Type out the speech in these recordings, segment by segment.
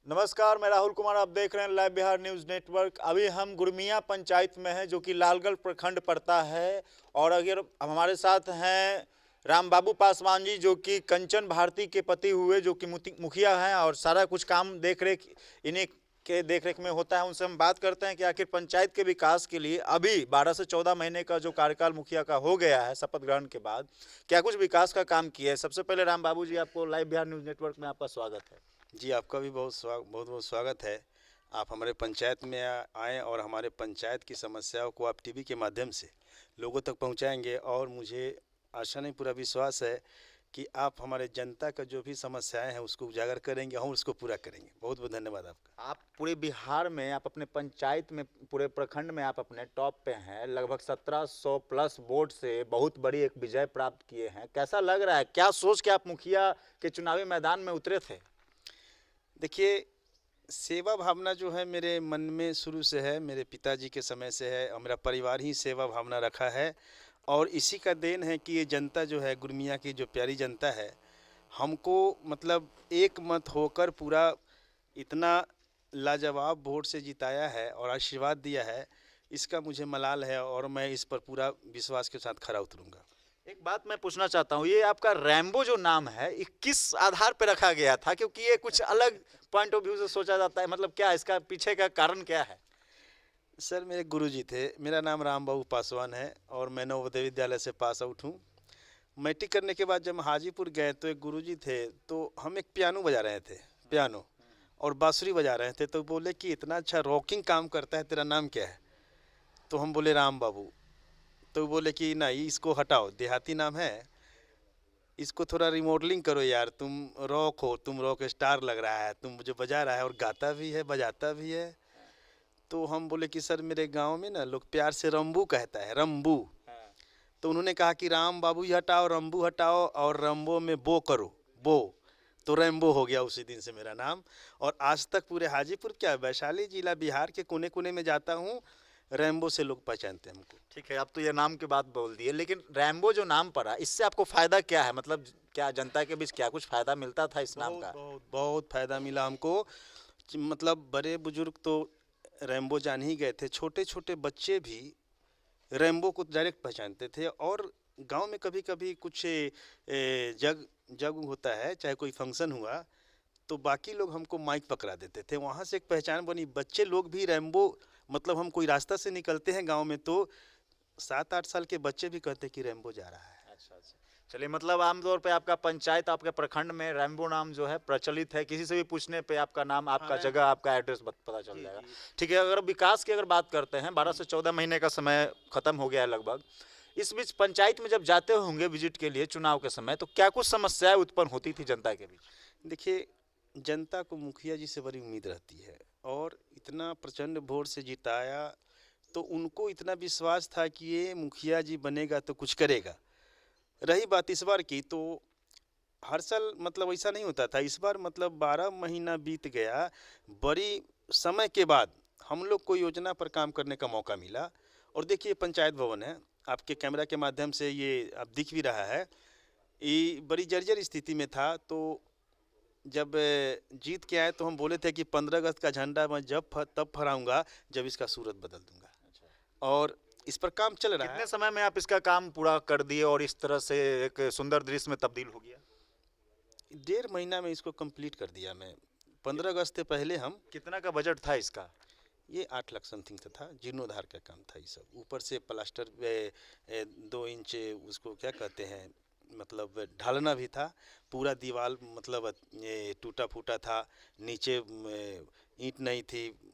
नमस्कार, मैं राहुल कुमार। आप देख रहे हैं लाइव बिहार न्यूज़ नेटवर्क। अभी हम गुरमिया पंचायत में हैं, जो कि लालगढ़ प्रखंड पड़ता है। और अगर हमारे साथ हैं राम बाबू पासवान जी, जो कि कंचन भारती के पति हुए, जो कि मुखिया हैं और सारा कुछ काम देख रेख इन्हीं के देख रेख में होता है। उनसे हम बात करते हैं कि आखिर पंचायत के विकास के लिए अभी 12 से 14 महीने का जो कार्यकाल मुखिया का हो गया है शपथ ग्रहण के बाद, क्या कुछ विकास का काम किया है। सबसे पहले राम बाबू जी, आपको लाइव बिहार न्यूज़ नेटवर्क में आपका स्वागत है। जी, आपका भी बहुत बहुत स्वागत है। आप हमारे पंचायत में आएँ और हमारे पंचायत की समस्याओं को आप टीवी के माध्यम से लोगों तक पहुंचाएंगे, और मुझे आशा नहीं पूरा विश्वास है कि आप हमारे जनता का जो भी समस्याएं हैं उसको उजागर करेंगे, हम उसको पूरा करेंगे। बहुत बहुत धन्यवाद आपका। आप पूरे बिहार में, आप अपने पंचायत में, पूरे प्रखंड में आप अपने टॉप पे हैं। लगभग 1700 प्लस वोट से बहुत बड़ी एक विजय प्राप्त किए हैं। कैसा लग रहा है? क्या सोच के आप मुखिया के चुनावी मैदान में उतरे थे? देखिए, सेवा भावना जो है मेरे मन में शुरू से है, मेरे पिताजी के समय से है, और मेरा परिवार ही सेवा भावना रखा है। और इसी का देन है कि ये जनता जो है, गुरमिया की जो प्यारी जनता है, हमको मतलब एक मत होकर पूरा इतना लाजवाब वोट से जिताया है और आशीर्वाद दिया है। इसका मुझे मलाल है और मैं इस पर पूरा विश्वास के साथ खरा उतरूंगा। एक बात मैं पूछना चाहता हूँ, ये आपका रैम्बो जो नाम है, ये किस आधार पर रखा गया था? क्योंकि ये कुछ अलग पॉइंट ऑफ व्यू से सोचा जाता है। मतलब क्या इसका पीछे का कारण क्या है? सर, मेरे गुरुजी थे। मेरा नाम राम बाबू पासवान है और मैं नवोदय विद्यालय से पास आउट हूँ। मैट्रिक करने के बाद जब हाजीपुर गए तो एक गुरुजी थे, तो हम एक पियानो बजा रहे थे, पियानो और बांसुरी बजा रहे थे। तो बोले कि इतना अच्छा रॉकिंग काम करता है, तेरा नाम क्या है? तो हम बोले राम बाबू। तो बोले कि नहीं, इसको हटाओ, देहाती नाम है, इसको थोड़ा रिमॉडलिंग करो यार, तुम रॉक हो, तुम रॉक स्टार लग रहा है, तुम मुझे बजा रहा है और गाता भी है, बजाता भी है। तो हम बोले कि सर, मेरे गांव में ना लोग प्यार से रंबू कहता है, रंबू। तो उन्होंने कहा कि राम बाबू ही हटाओ, रंबू हटाओ और रंबो में बो करो, बो। तो रैम्बो हो गया उसी दिन से मेरा नाम। और आज तक पूरे हाजीपुर, क्या वैशाली जिला, बिहार के कोने कोने में जाता हूँ, रैम्बो से लोग पहचानते हैं हमको। ठीक है, आप तो ये नाम की बात बोल दिए, लेकिन रैम्बो जो नाम पड़ा, इससे आपको फायदा क्या है? मतलब क्या जनता के बीच क्या कुछ फायदा मिलता था इस नाम बहुत का? बहुत बहुत फायदा मिला हमको। मतलब बड़े बुजुर्ग तो रैम्बो जान ही गए थे, छोटे छोटे बच्चे भी रैम्बो को डायरेक्ट पहचानते थे। और गांव में कभी कभी कुछ जग जग होता है, चाहे कोई फंक्शन हुआ, तो बाकी लोग हमको माइक पकड़ा देते थे। वहाँ से एक पहचान बनी, बच्चे लोग भी रैम्बो, मतलब हम कोई रास्ता से निकलते हैं गांव में तो 7-8 साल के बच्चे भी कहते कि रैम्बो जा रहा है। अच्छा अच्छा। चलिए, मतलब आमतौर पे आपका पंचायत, आपके प्रखंड में रैम्बो नाम जो है प्रचलित है। किसी से भी पूछने पे आपका नाम, हाँ, आपका जगह, आपका एड्रेस पता चल जी जाएगा। जी। ठीक है, अगर विकास की अगर बात करते हैं, 12 से 14 महीने का समय खत्म हो गया है लगभग। इस बीच पंचायत में जब जाते होंगे विजिट के लिए चुनाव के समय, तो क्या कुछ समस्याएं उत्पन्न होती थी जनता के बीच? देखिए, जनता को मुखिया जी से बड़ी उम्मीद रहती है, और इतना प्रचंड वोट से जिताया, तो उनको इतना विश्वास था कि ये मुखिया जी बनेगा तो कुछ करेगा। रही बात इस बार की, तो हर साल मतलब ऐसा नहीं होता था। इस बार मतलब 12 महीना बीत गया, बड़ी समय के बाद हम लोग को योजना पर काम करने का मौका मिला। और देखिए, पंचायत भवन है, आपके कैमरा के माध्यम से ये अब दिख भी रहा है, ये बड़ी जर्जर स्थिति में था। तो जब जीत के आए तो हम बोले थे कि 15 अगस्त का झंडा मैं तब फहराऊंगा जब इसका सूरत बदल दूंगा। और इस पर काम चल रहा है। कितने समय में आप इसका काम पूरा कर दिए और इस तरह से एक सुंदर दृश्य में तब्दील हो गया? 1.5 महीना में इसको कंप्लीट कर दिया मैं। 15 अगस्त से पहले हम, कितना का बजट था इसका? ये 8 लाख समथिंग का था, जीर्णोद्धार का काम था ये सब। ऊपर से प्लास्टर 2 इंच उसको क्या कहते हैं, मतलब ढालना भी था। पूरा दीवार मतलब ये टूटा फूटा था, नीचे ईंट नहीं थी,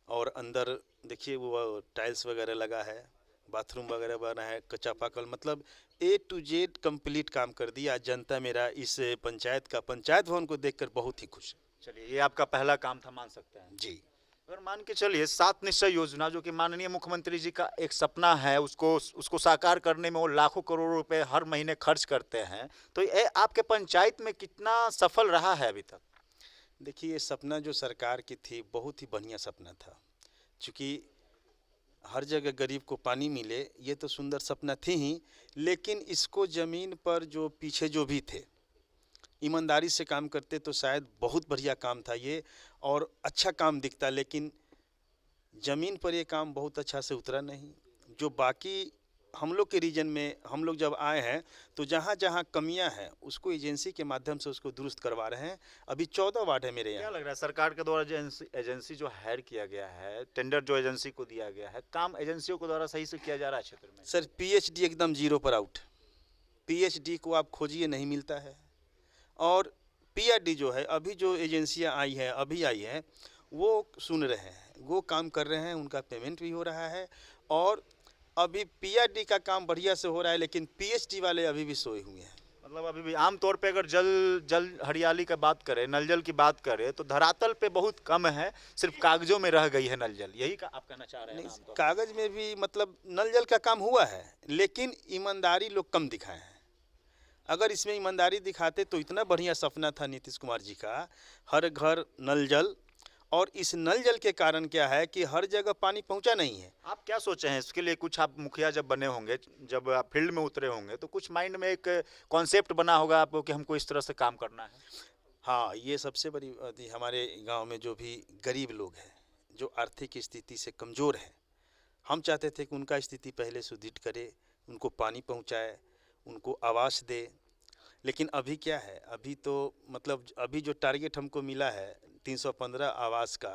और अंदर देखिए वो टाइल्स वगैरह लगा है, बाथरूम वगैरह बना है, कच्चा पाकल, मतलब A to Z कंप्लीट काम कर दिया। जनता मेरा इस पंचायत का, पंचायत भवन को देखकर बहुत ही खुश है। चलिए, ये आपका पहला काम था, मान सकते हैं। जी। अगर मान के चलिए 7 निश्चय योजना, जो कि माननीय मुख्यमंत्री जी का एक सपना है, उसको उसको साकार करने में वो लाखों करोड़ रुपए हर महीने खर्च करते हैं, तो ये आपके पंचायत में कितना सफल रहा है अभी तक? देखिए, ये सपना जो सरकार की थी, बहुत ही बढ़िया सपना था। चूँकि हर जगह गरीब को पानी मिले, ये तो सुंदर सपना थी ही, लेकिन इसको ज़मीन पर जो पीछे जो भी थे, ईमानदारी से काम करते तो शायद बहुत बढ़िया काम था ये और अच्छा काम दिखता, लेकिन ज़मीन पर ये काम बहुत अच्छा से उतरा नहीं। जो बाकी हम लोग के रीजन में हम लोग जब आए हैं तो जहाँ जहाँ कमियां हैं उसको एजेंसी के माध्यम से उसको दुरुस्त करवा रहे हैं। अभी 14 वार्ड है मेरे क्या यहाँ। लग रहा है सरकार के द्वारा जो एजेंसी जो हायर किया गया है, टेंडर जो एजेंसी को दिया गया है, काम एजेंसियों के द्वारा सही से किया जा रहा है क्षेत्र में? सर पीएचडी एकदम जीरो पर आउट। पीएचडी को आप खोजिए नहीं मिलता है। और पीआरडी जो है अभी जो एजेंसियां आई हैं अभी आई हैं वो सुन रहे हैं, वो काम कर रहे हैं, उनका पेमेंट भी हो रहा है और अभी पीआरडी का काम बढ़िया से हो रहा है, लेकिन पीएचडी वाले अभी भी सोए हुए हैं। मतलब अभी भी आमतौर पे अगर जल जल हरियाली का बात करें, नल जल की बात करें, तो धरातल पे बहुत कम है, सिर्फ कागजों में रह गई है नल जल। यही का आप कहना चाह रहे हैं नहीं, ना आमतौर पे? कागज में भी मतलब नल जल का काम हुआ है, लेकिन ईमानदारी लोग कम दिखाए हैं। अगर इसमें ईमानदारी दिखाते तो इतना बढ़िया सपना था नीतीश कुमार जी का, हर घर नल जल। और इस नल जल के कारण क्या है कि हर जगह पानी पहुंचा नहीं है। आप क्या सोचे हैं इसके लिए? कुछ आप मुखिया जब बने होंगे, जब आप फील्ड में उतरे होंगे, तो कुछ माइंड में एक कॉन्सेप्ट बना होगा आपको कि हमको इस तरह से काम करना है। हाँ, ये सबसे बड़ी बात है। हमारे गांव में जो भी गरीब लोग हैं, जो आर्थिक स्थिति से कमज़ोर हैं, हम चाहते थे कि उनका स्थिति पहले सुदृढ़ करे, उनको पानी पहुंचाए, उनको आवास दे। लेकिन अभी क्या है, अभी तो मतलब अभी जो टारगेट हमको मिला है 315 आवास का,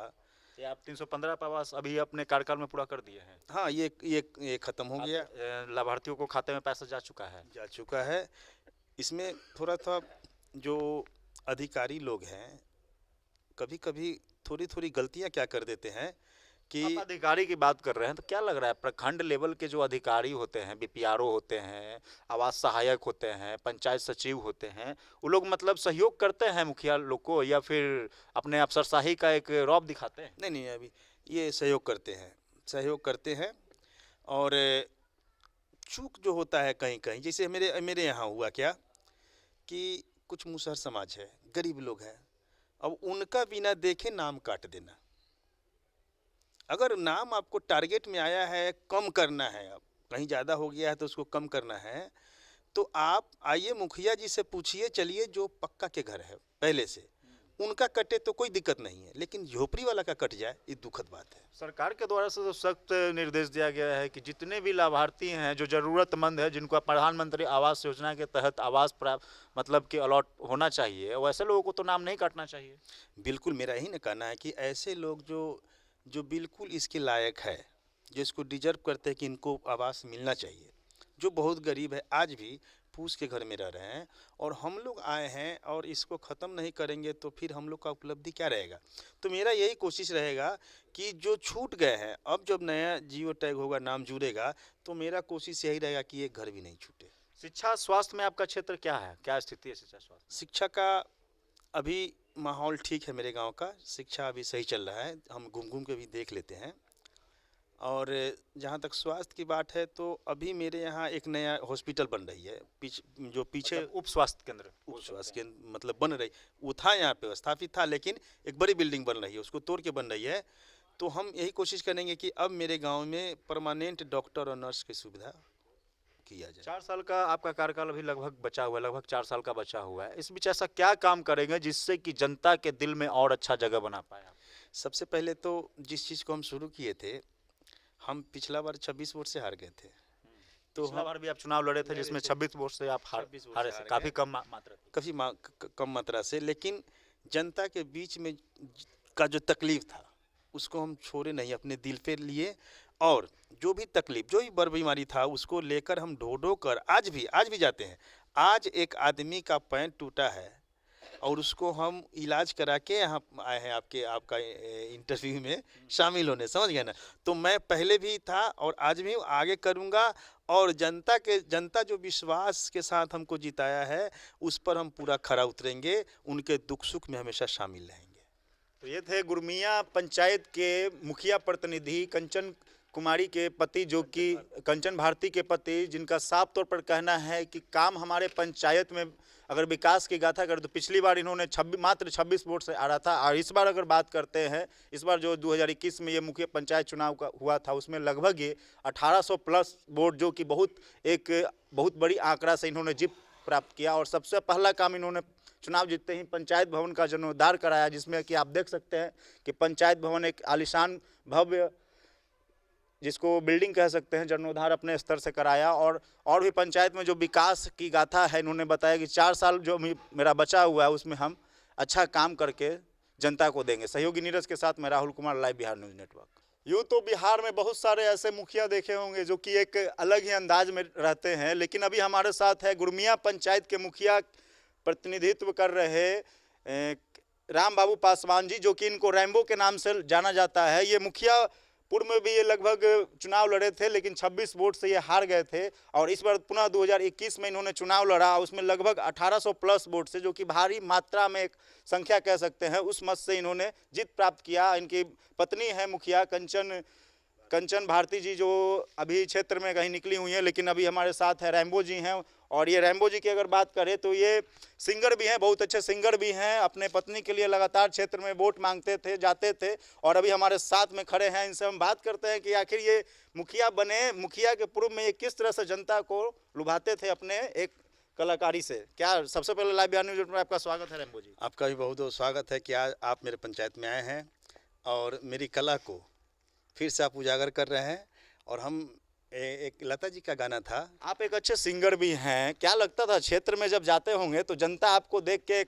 ये आप 315 आवास अभी अपने कार्यकाल में पूरा कर दिए हैं? हाँ ये ख़त्म हो गया। लाभार्थियों को खाते में पैसा जा चुका है। इसमें थोड़ा था जो अधिकारी लोग हैं, कभी कभी थोड़ी थोड़ी गलतियां क्या कर देते हैं कि आप अधिकारी की बात कर रहे हैं, तो क्या लग रहा है प्रखंड लेवल के जो अधिकारी होते हैं, बीपीआरओ होते हैं, आवास सहायक होते हैं, पंचायत सचिव होते हैं, वो लोग मतलब सहयोग करते हैं मुखिया लोग को, या फिर अपने अफसरशाही का एक रौब दिखाते हैं? नहीं अभी ये सहयोग करते हैं। और चूक जो होता है कहीं कहीं, जैसे मेरे यहाँ हुआ क्या कि कुछ मुसहर समाज है, गरीब लोग हैं, अब उनका बिना देखे नाम काट देना। अगर नाम आपको टारगेट में आया है, कम करना है, अब कहीं ज़्यादा हो गया है तो उसको कम करना है, तो आप आइए मुखिया जी से पूछिए, चलिए जो पक्का के घर है पहले से उनका कटे तो कोई दिक्कत नहीं है, लेकिन झोपड़ी वाला का कट जाए ये दुखद बात है। सरकार के द्वारा से तो सख्त निर्देश दिया गया है कि जितने भी लाभार्थी हैं जो ज़रूरतमंद है, जिनको प्रधानमंत्री आवास योजना के तहत आवास प्राप्त मतलब कि अलॉट होना चाहिए, वैसे लोगों को तो नाम नहीं काटना चाहिए। बिल्कुल मेरा यही ना कहना है कि ऐसे लोग जो बिल्कुल इसके लायक है, जो इसको डिजर्व करते हैं कि इनको आवास मिलना चाहिए, जो बहुत गरीब है, आज भी फूस के घर में रह रहे हैं, और हम लोग आए हैं और इसको ख़त्म नहीं करेंगे तो फिर हम लोग का उपलब्धि क्या रहेगा। तो मेरा यही कोशिश रहेगा कि जो छूट गए हैं, अब जब नया जियो टैग होगा, नाम जुड़ेगा, तो मेरा कोशिश यही रहेगा कि एक घर भी नहीं छूटे। शिक्षा स्वास्थ्य में आपका क्षेत्र क्या है, क्या स्थिति है शिक्षा स्वास्थ्य? शिक्षा का अभी माहौल ठीक है, मेरे गांव का शिक्षा अभी सही चल रहा है, हम घूम घूम के भी देख लेते हैं। और जहाँ तक स्वास्थ्य की बात है तो अभी मेरे यहाँ एक नया हॉस्पिटल बन रही है, जो पीछे उप स्वास्थ्य केंद्र मतलब बन रही, वो था यहाँ पे स्थापित था, लेकिन एक बड़ी बिल्डिंग बन रही है, उसको तोड़ के बन रही है। तो हम यही कोशिश करेंगे कि अब मेरे गांव में परमानेंट डॉक्टर और नर्स की सुविधा किया जाए। 4 साल का आपका कार्यकाल अभी लगभग बचा हुआ है, लगभग 4 साल का बचा हुआ है। इस बीच ऐसा क्या काम करेंगे जिससे कि जनता के दिल में और अच्छा जगह बना पाए आप? सबसे पहले तो जिस चीज़ को हम शुरू किए थे, हम पिछला बार 26 वोट से हार गए थे। तो पिछला बार भी आप चुनाव लड़े थे जिसमें 26 वोट से आप हारे थे, काफ़ी कम मात्रा थी। काफ़ी कम मात्रा से, लेकिन जनता के बीच में का जो तकलीफ था उसको हम छोड़े नहीं, अपने दिल पे लिए। और जो भी तकलीफ, जो भी बड़ बीमारी था, उसको लेकर हम ढो कर आज भी जाते हैं। आज एक आदमी का पैर टूटा है और उसको हम इलाज करा के यहाँ आए हैं आपका इंटरव्यू में शामिल होने, समझ गए ना। तो मैं पहले भी था और आज भी आगे करूँगा, और जनता जो विश्वास के साथ हमको जिताया है उस पर हम पूरा खरा उतरेंगे, उनके दुख सुख में हमेशा शामिल रहेंगे। तो ये थे गुरमिया पंचायत के मुखिया प्रतिनिधि कंचन कुमारी के पति, जो कि कंचन भारती के पति, जिनका साफ तौर पर कहना है कि काम हमारे पंचायत में अगर विकास की गाथा करें तो पिछली बार इन्होंने मात्र 26 वोट से आ रहा था, और इस बार अगर बात करते हैं, इस बार जो 2021 में ये मुखिया पंचायत चुनाव का हुआ था उसमें लगभग ये 1800 प्लस वोट, जो कि बहुत बड़ी आंकड़ा से इन्होंने जीत प्राप्त किया और सबसे पहला काम इन्होंने चुनाव जीतते ही पंचायत भवन का जीर्णोद्धार कराया, जिसमें कि आप देख सकते हैं कि पंचायत भवन एक आलीशान भव्य, जिसको बिल्डिंग कह सकते हैं, जीर्णोद्धार अपने स्तर से कराया। और भी पंचायत में जो विकास की गाथा है, इन्होंने बताया कि 4 साल जो मेरा बचा हुआ है उसमें हम अच्छा काम करके जनता को देंगे। सहयोगी नीरज के साथ मैं Rahul Kumar, live Bihar news network. यूँ तो बिहार में बहुत सारे ऐसे मुखिया देखे होंगे जो कि एक अलग ही अंदाज में रहते हैं, लेकिन अभी हमारे साथ है गुरमिया पंचायत के मुखिया प्रतिनिधित्व कर रहे राम बाबू पासवान जी, जो कि इनको रैम्बो के नाम से जाना जाता है। ये मुखिया पूर्व में भी ये लगभग चुनाव लड़े थे, लेकिन 26 वोट से ये हार गए थे और इस बार पुनः 2021 में इन्होंने चुनाव लड़ा, उसमें लगभग 1800 प्लस वोट से, जो कि भारी मात्रा में एक संख्या कह सकते हैं, उस मत से इन्होंने जीत प्राप्त किया। इनकी पत्नी है मुखिया कंचन भारती जी, जो अभी क्षेत्र में कहीं निकली हुई हैं, लेकिन अभी हमारे साथ है रैम्बो जी हैं। और ये रैम्बो जी की अगर बात करें तो ये सिंगर भी हैं, बहुत अच्छे सिंगर भी हैं। अपने पत्नी के लिए लगातार क्षेत्र में वोट मांगते थे, जाते थे और अभी हमारे साथ में खड़े हैं। इनसे हम बात करते हैं कि आखिर ये मुखिया बने, मुखिया के पूर्व में ये किस तरह से जनता को लुभाते थे अपने एक कलाकारी से। क्या सबसे पहले लाइव बिहार न्यूज़ में आपका स्वागत है रैम्बो जी। आपका भी बहुत बहुत स्वागत है कि आज आप मेरे पंचायत में आए हैं और मेरी कला को फिर से आप उजागर कर रहे हैं। और हम एक लता जी का गाना था। आप एक अच्छे सिंगर भी हैं, क्या लगता था क्षेत्र में जब जाते होंगे तो जनता आपको देख के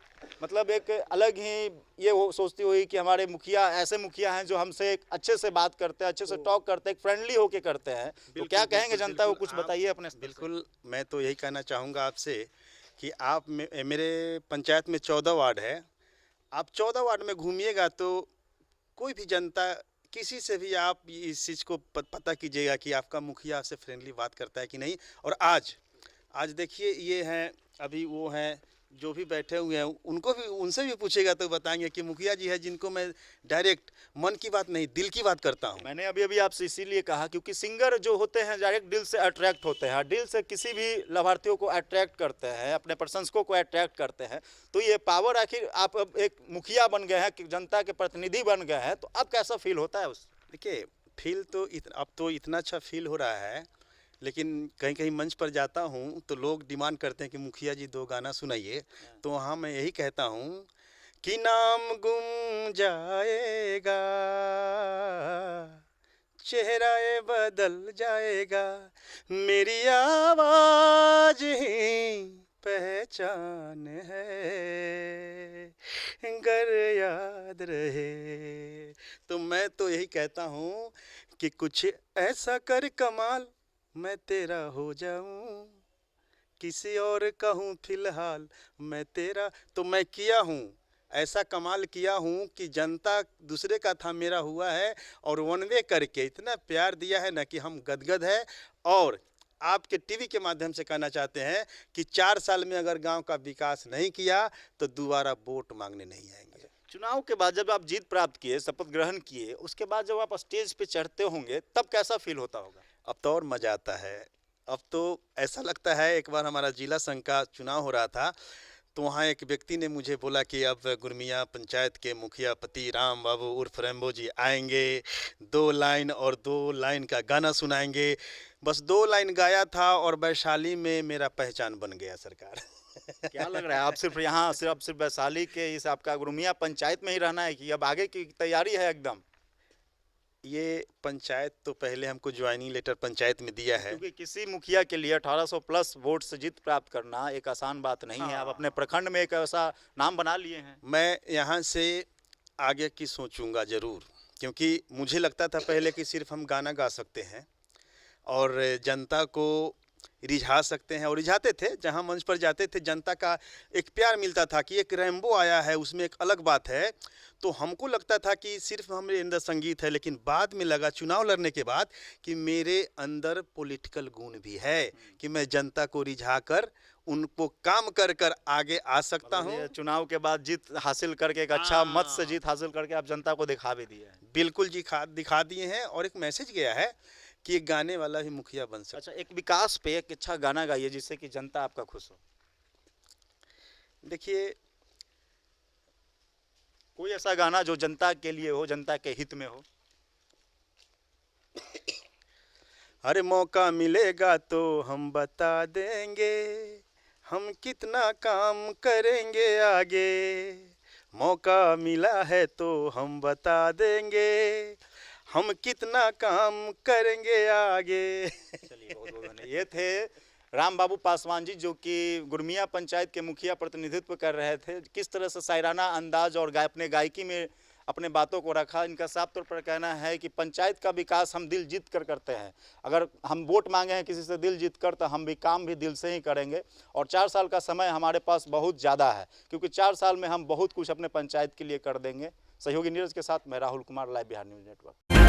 मतलब एक अलग ही ये सोचती हुई कि हमारे मुखिया ऐसे मुखिया हैं जो हमसे एक अच्छे से बात करते हैं, अच्छे से टॉक करते हैं, एक फ्रेंडली होके करते हैं, तो क्या कहेंगे जनता को, कुछ बताइए अपने। बिल्कुल, मैं तो यही कहना चाहूँगा आपसे कि आप मेरे पंचायत में 14 वार्ड है। आप 14 वार्ड में घूमिएगा तो कोई भी जनता, किसी से भी आप इस चीज़ को पता कीजिएगा कि आपका मुखिया आपसे फ्रेंडली बात करता है कि नहीं। और आज देखिए, ये हैं, अभी वो हैं जो भी बैठे हुए हैं, उनको भी, उनसे भी पूछेगा तो बताएंगे कि मुखिया जी है जिनको मैं डायरेक्ट मन की बात नहीं, दिल की बात करता हूँ। मैंने अभी आपसे इसीलिए कहा क्योंकि सिंगर जो होते हैं डायरेक्ट दिल से अट्रैक्ट होते हैं, दिल से किसी भी लाभार्थियों को अट्रैक्ट करते हैं, अपने प्रशंसकों को अट्रैक्ट करते हैं। तो ये पावर, आखिर आप अब एक मुखिया बन गए हैं, जनता के प्रतिनिधि बन गए हैं, तो अब कैसा फील होता है उस? देखिए, फील तो अब तो इतना अच्छा फील हो रहा है, लेकिन कहीं कहीं मंच पर जाता हूँ तो लोग डिमांड करते हैं कि मुखिया जी 2 गाना सुनाइए। तो वहाँ मैं यही कहता हूँ कि नाम गुम जाएगा, चेहरा ये बदल जाएगा, मेरी आवाज़ ही पहचान है, गर याद रहे। तो मैं तो यही कहता हूँ कि कुछ ऐसा कर कमाल, मैं तेरा हो जाऊं, किसी और कहूँ फिलहाल मैं तेरा। तो मैं किया हूँ, ऐसा कमाल किया हूँ कि जनता दूसरे का था, मेरा हुआ है। और वन वे करके इतना प्यार दिया है ना कि हम गदगद है। और आपके टीवी के माध्यम से कहना चाहते हैं कि 4 साल में अगर गांव का विकास नहीं किया तो दोबारा वोट मांगने नहीं आएंगे। चुनाव के बाद जब आप जीत प्राप्त किए, शपथ ग्रहण किए, उसके बाद जब आप स्टेज पे चढ़ते होंगे तब कैसा फील होता होगा? अब तो और मज़ा आता है। अब तो ऐसा लगता है, एक बार हमारा जिला संघ का चुनाव हो रहा था तो वहाँ एक व्यक्ति ने मुझे बोला कि अब गुरमिया पंचायत के मुखिया पति राम बाबू उर्फ रैम्बो जी आएंगे, 2 लाइन और 2 लाइन का गाना सुनाएंगे। बस 2 लाइन गाया था और वैशाली में मेरा पहचान बन गया सरकार। क्या लग रहा है, आप सिर्फ यहाँ सिर्फ वैशाली के इस आपका गुरमिया पंचायत में ही रहना है कि अब आगे की तैयारी है एकदम? ये पंचायत तो पहले हमको ज्वाइनिंग लेटर पंचायत में दिया है, क्योंकि किसी मुखिया के लिए 1800 प्लस वोट से जीत प्राप्त करना एक आसान बात नहीं है। आप अपने प्रखंड में एक ऐसा नाम बना लिए हैं। मैं यहाँ से आगे की सोचूंगा ज़रूर, क्योंकि मुझे लगता था पहले कि सिर्फ हम गाना गा सकते हैं और जनता को रिझा सकते हैं, और रिझाते थे। जहाँ मंच पर जाते थे जनता का एक प्यार मिलता था कि एक रैम्बो आया है, उसमें एक अलग बात है। तो हमको लगता था कि सिर्फ हमारे अंदर संगीत है, लेकिन बाद में लगा चुनाव लड़ने के बाद कि मेरे अंदर पॉलिटिकल गुण भी है, कि मैं जनता को रिझा कर उनको काम कर कर आगे आ सकता हूँ। चुनाव के बाद जीत हासिल करके, एक अच्छा मत से जीत हासिल करके आप जनता को दिखा भी दिए हैं। बिल्कुल जी, दिखा दिए हैं। और एक मैसेज गया है कि एक गाने वाला भी मुखिया बन सकता। अच्छा, एक विकास पे एक अच्छा गाना गाइए जिससे कि जनता आपका खुश हो। देखिए, कोई ऐसा गाना जो जनता के लिए हो, जनता के हित में हो। हर मौका मिलेगा तो हम बता देंगे, हम कितना काम करेंगे आगे, मौका मिला है तो हम बता देंगे, हम कितना काम करेंगे आगे। चलिए, बहुत बहुत धन्यवाद। ये थे राम बाबू पासवान जी, जो कि गुरमिया पंचायत के मुखिया प्रतिनिधित्व कर रहे थे। किस तरह से शायराना अंदाज और अपने गायकी में अपने बातों को रखा। इनका साफ तौर पर कहना है कि पंचायत का विकास हम दिल जीत कर करते हैं। अगर हम वोट मांगे हैं किसी से दिल जीत कर, तो हम भी काम भी दिल से ही करेंगे। और 4 साल का समय हमारे पास बहुत ज़्यादा है, क्योंकि 4 साल में हम बहुत कुछ अपने पंचायत के लिए कर देंगे। सहयोगी नीरज के साथ मैं Rahul Kumar, live Bihar news network.